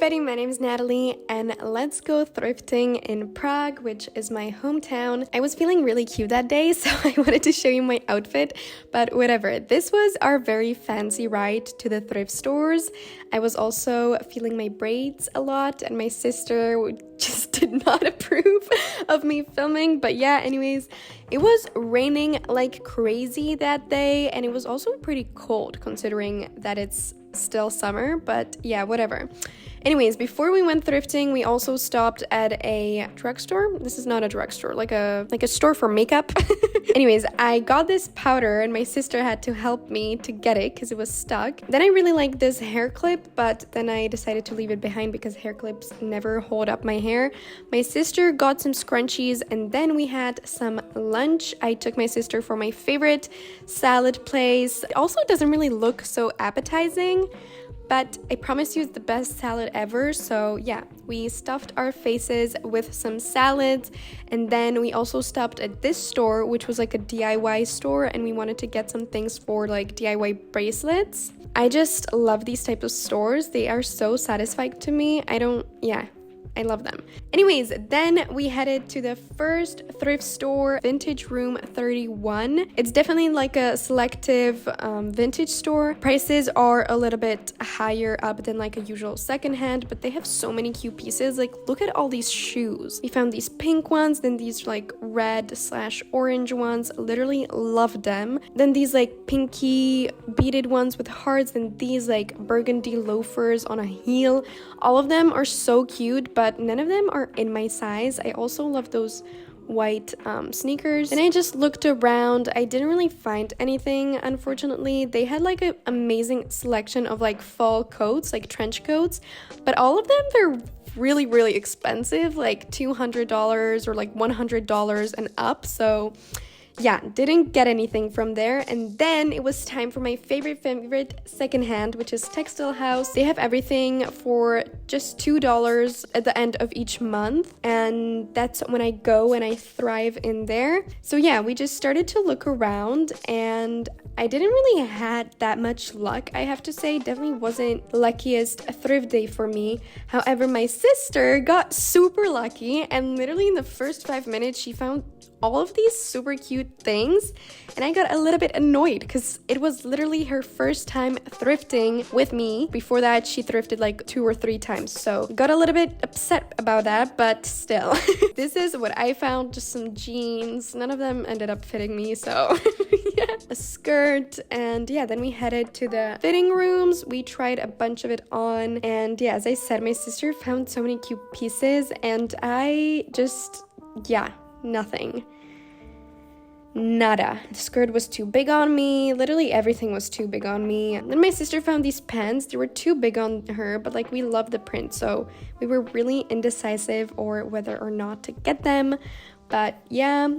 everybody, my name is Natalie and let's go thrifting in Prague, which is my hometown. I was feeling really cute that day, so I wanted to show you my outfit, but whatever. This was our very fancy ride to the thrift stores. I was also feeling my braids a lot and my sister just did not approve of me filming, but yeah, anyways, it was raining like crazy that day and it was also pretty cold considering that it's still summer, but yeah, whatever. Anyways, before we went thrifting, we also stopped at a drugstore. This is not a drugstore, like a store for makeup. Anyways, I got this powder and my sister had to help me to get it because it was stuck. Then I really liked this hair clip, but then I decided to leave it behind because hair clips never hold up my hair. My sister got some scrunchies and then we had some lunch. I took my sister for my favorite salad place. It also doesn't really look so appetizing, but I promise you it's the best salad ever. So yeah, we stuffed our faces with some salads and then we also stopped at this store, which was like a DIY store, and we wanted to get some things for like DIY bracelets. I just love these types of stores. They are so satisfying to me. I love them. Anyways, then we headed to the first thrift store, Vintage Room 31. It's definitely like a selective vintage store. Prices are a little bit higher up than like a usual secondhand, but they have so many cute pieces. Like, look at all these shoes. We found these pink ones, then these like red/orange ones. Literally loved them. Then these like pinky beaded ones with hearts, and these like burgundy loafers on a heel. All of them are so cute, but none of them are in my size. I also love those white sneakers. And I just looked around. I didn't really find anything, unfortunately. They had like an amazing selection of like fall coats, like trench coats, but all of them, they're really expensive, like $200 or like $100 and up. So yeah, didn't get anything from there. And then it was time for my favorite secondhand, which is Textile House. They have everything for just $2 at the end of each month, and that's when I go and I thrive in there. So yeah, we just started to look around and I didn't really had that much luck, I have to say. Definitely wasn't the luckiest thrift day for me. However, my sister got super lucky and literally in the first 5 minutes she found all of these super cute things, and I got a little bit annoyed because it was literally her first time thrifting with me. Before that, she thrifted like 2 or 3 times, so got a little bit upset about that, but still. This is what I found, just some jeans. None of them ended up fitting me, so yeah. A skirt, and yeah, then we headed to the fitting rooms. We tried a bunch of it on, and yeah, as I said, my sister found so many cute pieces, and I just, yeah, nothing. Nada. The skirt was too big on me. Literally everything was too big on me. And then my sister found these pants. They were too big on her, but like we love the print, so we were really indecisive or whether or not to get them. But yeah,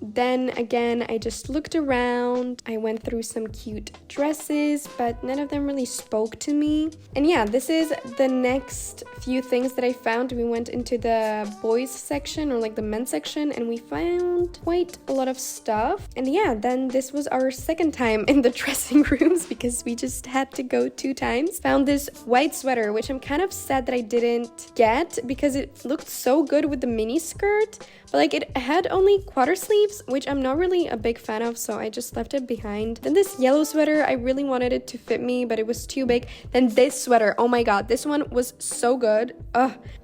then again, I just looked around. I went through some cute dresses, but none of them really spoke to me. And yeah, this is the next few things that I found. We went into the boys section, or like the men's section, and we found quite a lot of stuff. And yeah, then this was our second time in the dressing rooms because we just had to go 2 times. Found this white sweater, which I'm kind of sad that I didn't get because it looked so good with the mini skirt, but like it had only quarter sleeves, which I'm not really a big fan of, so I just left it behind. Then this yellow sweater, I really wanted it to fit me, but it was too big. Then this sweater, oh my god, this one was so good.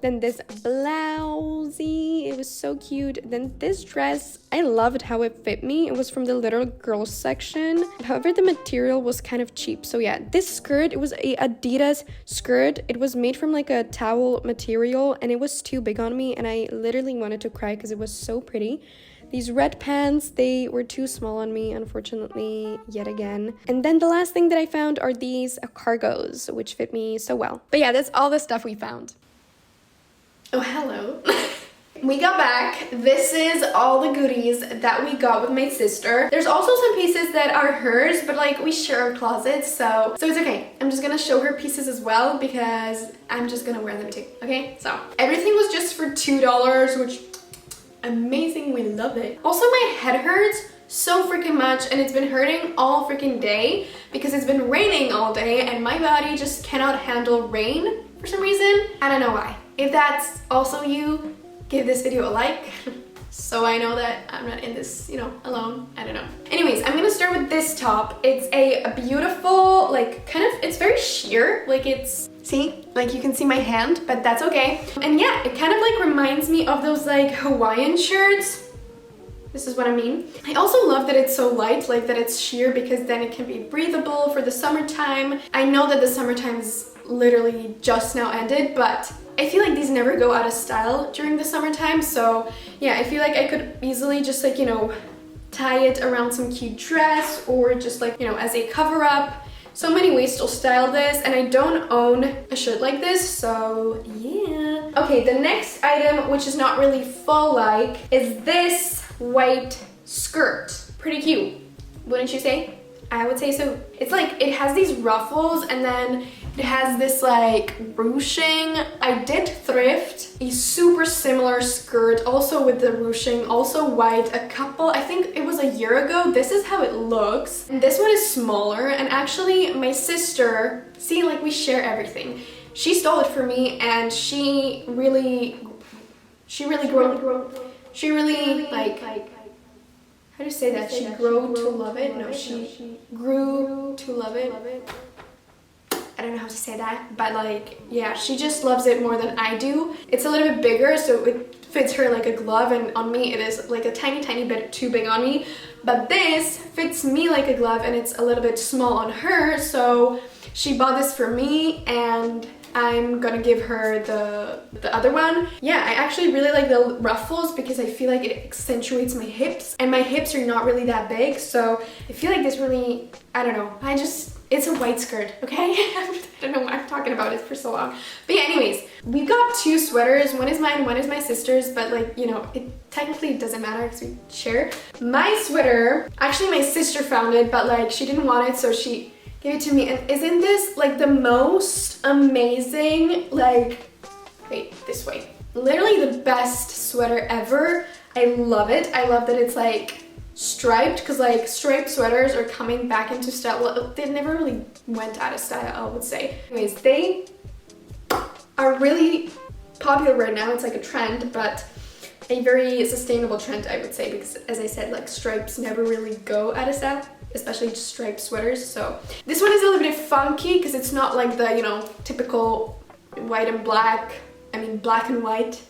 Then this blousey, it was so cute. Then this dress, I loved how it fit me. It was from the little girls section. However, the material was kind of cheap. So yeah, this skirt, it was a Adidas skirt. It was made from like a towel material and it was too big on me, and I literally wanted to cry because it was so pretty. These red pants, they were too small on me, unfortunately, yet again. And then the last thing that I found are these cargos, which fit me so well. But yeah, that's all the stuff we found. Oh, hello. We got back. This is all the goodies that we got with my sister. There's also some pieces that are hers, but like we share a closet, so it's okay. I'm just gonna show her pieces as well because I'm just gonna wear them too, okay? So everything was just for $2, which amazing, we love it. Also, my head hurts so freaking much and it's been hurting all freaking day because it's been raining all day and my body just cannot handle rain for some reason. I don't know why. If that's also you, give this video a like. So I know that I'm not in this, you know, alone. I don't know. Anyways, I'm gonna start with this top. It's a beautiful, like, kind of, it's very sheer. Like, it's, see? Like, you can see my hand, but that's okay. And yeah, it kind of like reminds me of those like Hawaiian shirts. This is what I mean. I also love that it's so light, like that it's sheer, because then it can be breathable for the summertime. I know that the summertime is literally just now ended, but I feel like these never go out of style during the summertime. So yeah, I feel like I could easily just like, you know, tie it around some cute dress, or just like, you know, as a cover up. So many ways to style this, and I don't own a shirt like this, so yeah. Okay, the next item, which is not really fall-like, is this white skirt. Pretty cute, wouldn't you say? I would say so. It's like, it has these ruffles, and then it has this like ruching. I did thrift a super similar skirt, also with the ruching, also white, a couple, I think it was a year ago. This is how it looks. And this one is smaller, and actually my sister, see, like we share everything. She stole it for me, and she really like, how do you say that? She grew to love it? No, she grew to love it. I don't know how to say that, but like, yeah, she just loves it more than I do. It's a little bit bigger, so it fits her like a glove, and on me it is like a tiny bit too big on me. But this fits me like a glove, and it's a little bit small on her, so she bought this for me, and I'm gonna give her the other one. Yeah, I actually really like the ruffles because I feel like it accentuates my hips, and my hips are not really that big, so I feel like this really, I don't know, it's a white skirt, okay? I don't know why I'm talking about it for so long. But yeah, anyways, we've got two sweaters. One is mine, one is my sister's, but like, you know, it technically doesn't matter because we share. My sweater, actually my sister found it, but like she didn't want it, so she gave it to me. And isn't this like the most amazing, like, wait, this way. Literally the best sweater ever. I love it. I love that it's like striped, because like striped sweaters are coming back into style. Well, they never really went out of style, I would say. Anyways, they are really popular right now. It's like a trend, but a very sustainable trend, I would say, because as I said, like stripes never really go out of style, especially striped sweaters. So this one is a little bit funky because it's not like the, you know, typical white and black, I mean black and white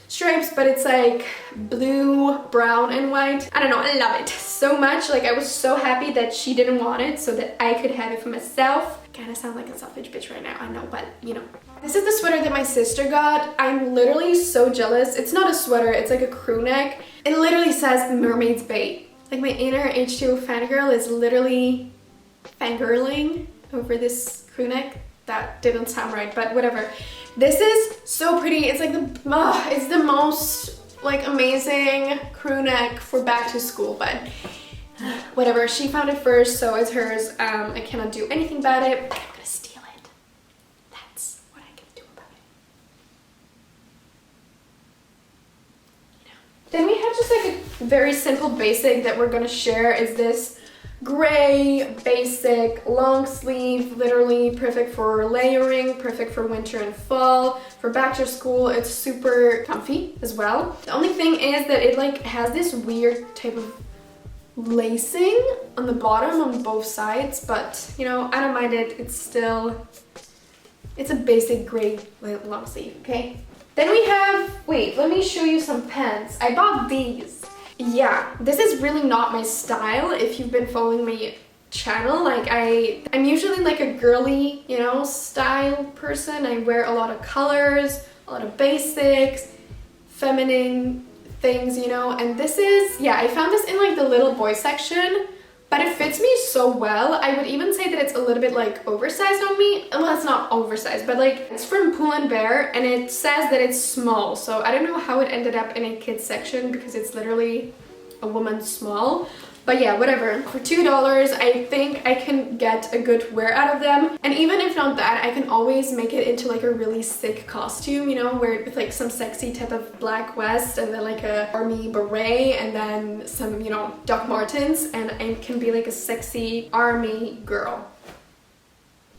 stripes, but it's like blue, brown, and white. I don't know, I love it so much. Like, I was so happy that she didn't want it so that I could have it for myself. I kind of sound like a selfish bitch right now, I know, but you know. This is the sweater that my sister got. I'm literally so jealous. It's not a sweater, it's like a crew neck. It literally says Mermaid's Bait. Like, my inner H2O fangirl is literally fangirling over this crew neck. That didn't sound right, but whatever. This is so pretty. It's like it's the most like amazing crew neck for back to school, but whatever. She found it first, so it's hers. I cannot do anything about it. I'm gonna steal it. That's what I can do about it. You know. Then we have just like a very simple basic that we're gonna share. Is this gray basic long sleeve, literally perfect for layering, perfect for winter and fall, for back to school. It's super comfy as well. The only thing is that it like has this weird type of lacing on the bottom on both sides, but you know, I don't mind it. It's a basic gray long sleeve, okay? Then we have, wait, let me show you some pants. I bought these. Yeah, this is really not my style. If you've been following my channel, like I'm usually like a girly, you know, style person. I wear a lot of colors, a lot of basics, feminine things, you know, and this is, yeah, I found this in like the little boy section, but it fits me so well. I would even say that it's a little bit like oversized on me. Well, it's not oversized, but like it's from Pull & Bear, and it says that it's small. So I don't know how it ended up in a kids section because it's literally a woman's small. But yeah, whatever. For $2, I think I can get a good wear out of them. And even if not that, I can always make it into like a really sick costume, you know, where with like some sexy type of black vest and then like a army beret and then some, you know, Doc Martens, and I can be like a sexy army girl.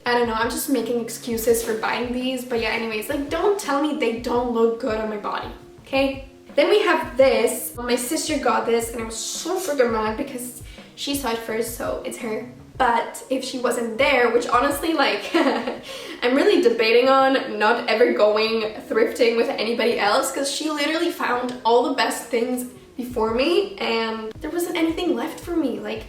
I don't know, I'm just making excuses for buying these. But yeah, anyways, like, don't tell me they don't look good on my body, okay? Then we have this. My sister got this and I was so freaking mad because she saw it first, so it's her. But if she wasn't there, which honestly, like, I'm really debating on not ever going thrifting with anybody else, because she literally found all the best things before me and there wasn't anything left for me. Like,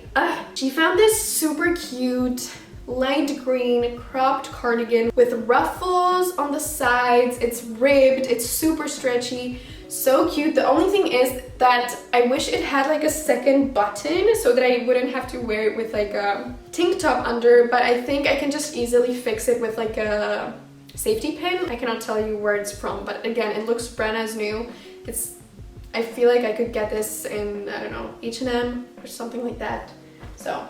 she found this super cute light green cropped cardigan with ruffles on the sides. It's ribbed, it's super stretchy, so cute. The only thing is that I wish it had like a second button so that I wouldn't have to wear it with like a tank top under, but I think I can just easily fix it with like a safety pin. I cannot tell you where it's from, but again, it looks brand as new. I feel like I could get this in, I don't know, H&M or something like that. So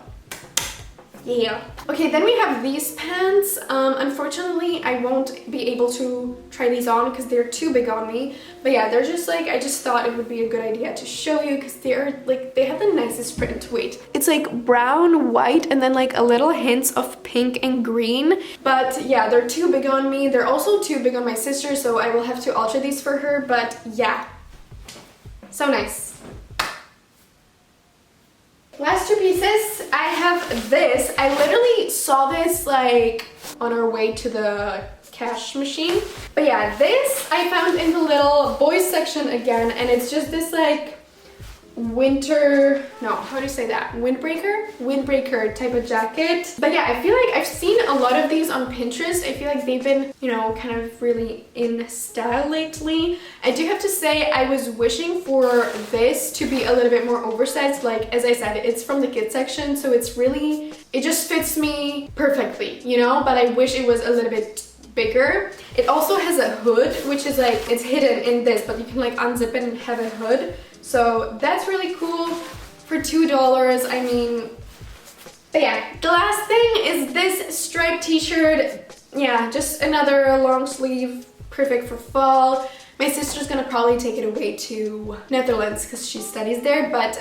yeah. Okay, then we have these pants. Unfortunately, I won't be able to try these on because they're too big on me. But yeah, they're just like, I just thought it would be a good idea to show you because they're like, they have the nicest print. Wait, it's like brown, white, and then like a little hints of pink and green. But yeah, they're too big on me. They're also too big on my sister, so I will have to alter these for her. But yeah, so nice. Last two pieces, I have this. I literally saw this like on our way to the cash machine. But yeah, this I found in the little boys section again, and it's just this like how do you say that? Windbreaker type of jacket. But yeah, I feel like I've seen a lot of these on Pinterest. I feel like they've been, you know, kind of really in style lately. I do have to say I was wishing for this to be a little bit more oversized. Like, as I said, it's from the kids section, so it's really, it just fits me perfectly, you know, but I wish it was a little bit bigger. It also has a hood, which is like, it's hidden in this, but you can like unzip it and have a hood. So that's really cool for $2. I mean, but yeah, the last thing is this striped t-shirt. Yeah, just another long sleeve, perfect for fall. My sister's gonna probably take it away to Netherlands because she studies there, but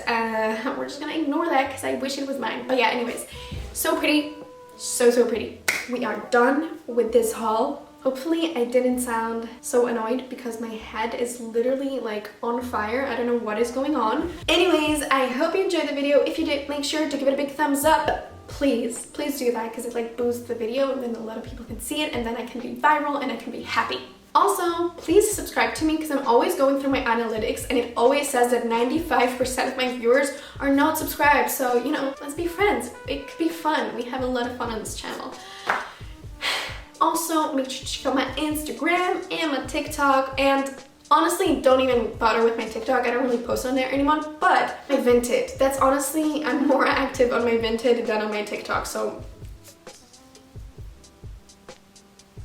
we're just gonna ignore that because I wish it was mine. But yeah, anyways, so pretty, so pretty. We are done with this haul. Hopefully I didn't sound so annoyed because my head is literally like on fire. I don't know what is going on. Anyways, I hope you enjoyed the video. If you did, make sure to give it a big thumbs up. Please do that because it like boosts the video and then a lot of people can see it and then I can be viral and I can be happy. Also, please subscribe to me because I'm always going through my analytics and it always says that 95% of my viewers are not subscribed. So, you know, let's be friends. It could be fun. We have a lot of fun on this channel. Also, make sure to check out my Instagram and my TikTok, and honestly, don't even bother with my TikTok. I don't really post on there anymore, but my Vinted. That's honestly, I'm more active on my Vinted than on my TikTok, so.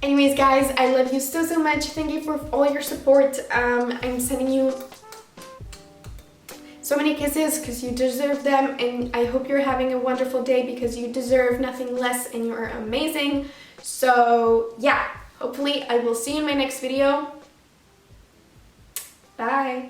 Anyways, guys, I love you so much. Thank you for all your support. I'm sending you so many kisses because you deserve them, and I hope you're having a wonderful day because you deserve nothing less and you're amazing. So yeah, hopefully I will see you in my next video. Bye.